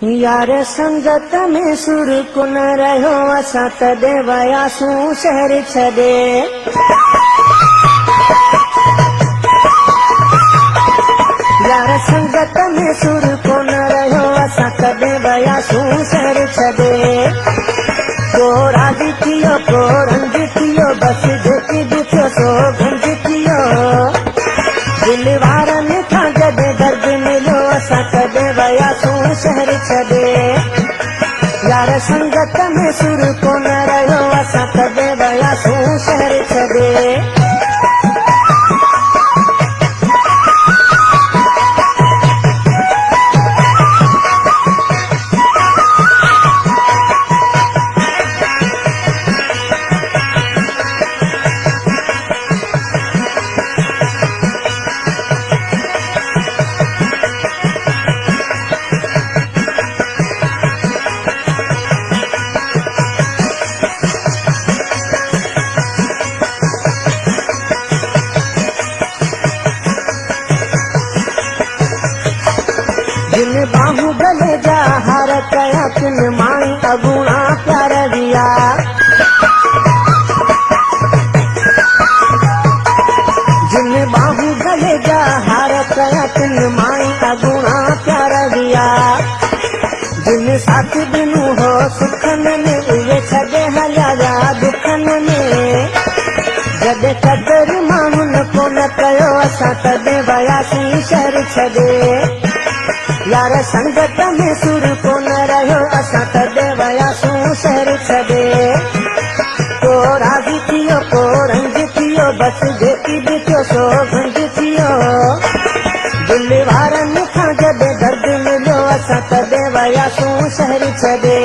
यार संगत में सुर को न रहो असां तॾहिं वयासूं शहर छॾे। यार संगत में सुर को न रहो असां तॾहिं वयासूं शहर छॾे। को राज़ी थियो को रंज थियो बस जेकी ॾिठो सो गंज थियो। दिल वारनि खां जॾहिं दर्द मिलियो असां तॾहिं वयासूं शहर छॾे। यार संगत में सुर को न रहियो असां तॾहिं वयासूं शहर छॾे। जिन बाहू गले जा हार कया किन माई अगुणा प्यार दिया। जिन बाहू गले जा हार कया किन माई अगुणा प्यार दिया। जिन साथ बिनु हो सुखन में उहे छॾे हलिया जा दुखन में। जॾहिं कदर माण्हुनि को न कयो असां तॾहिं वयासीं शहर छॾे। यार संगत में सुर को न रहियो असां तॾहिं वयासूं शहर छॾे। को राज़ी थियो को रंज थियो बस जेकी ॾिठो सो गंज थियो। दिल वारनि खां जॾहिं दर्द मिलियो असां तॾहिं वयासूं शहर छॾे।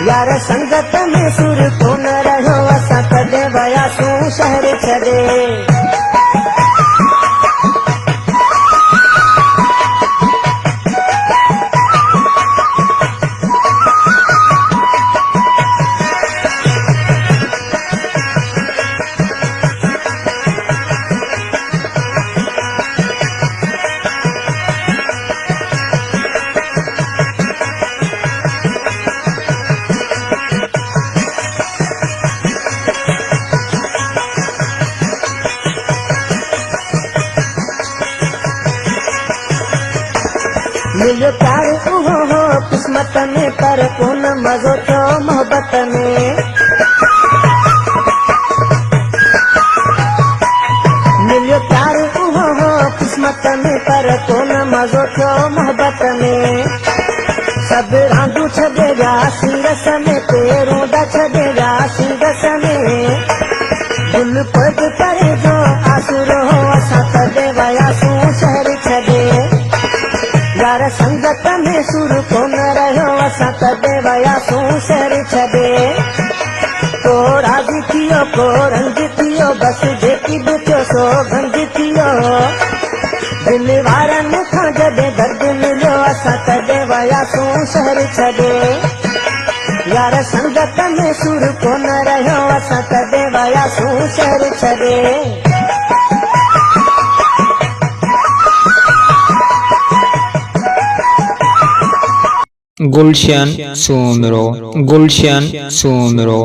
यार संगत में सुर को न रहियो असां तॾहिं वयासूं शहर छॾे। मिलियो प्यार उहो हो किस्मत में पर कोन मज़ो थियो मोहब्बत में। मिलियो प्यार उहो हो किस्मत में पर कोन मज़ो थियो मोहब्बत में। सभु रांदू छॾे जा सीरस में पेरूं दा छॾे जा सीरस में। दिल पद करे जो आसुरो हो असां तॾहिं वयासूं शहर छॾे। यार संगत में सुर को न रहियो असां तॾहिं वयासूं शहर छॾे। को राज़ी थियो को रंज थियो बस जेकी ॾिठो सो गंज थियो। दिल वारनि खां जॾहिं दर्द मिलियो असां तॾहिं वयासूं शहर छॾे। यार संगत में सुर को न रहियो असां तॾहिं वयासूं शहर छॾे। गुलशन सोमरो गुलशन सोमरो।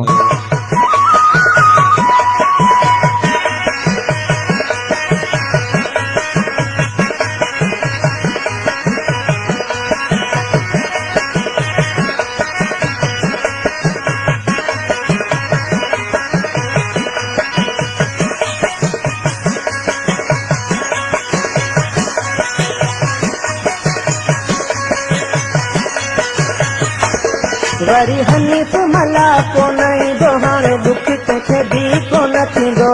वरी हनीफ मला को नहीं दो हाणे दुख कंहिंखे बि कोन थींदो।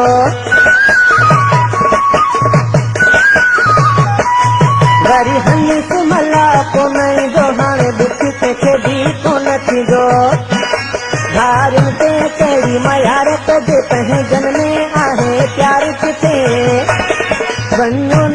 वरी हनीफ मला को नहीं दो हाणे दुख कंहिंखे बि कोन थींदो। धारियुनि ते कहिड़ी मयारत जे पंहिंजनि में आहे प्यार किथे वञो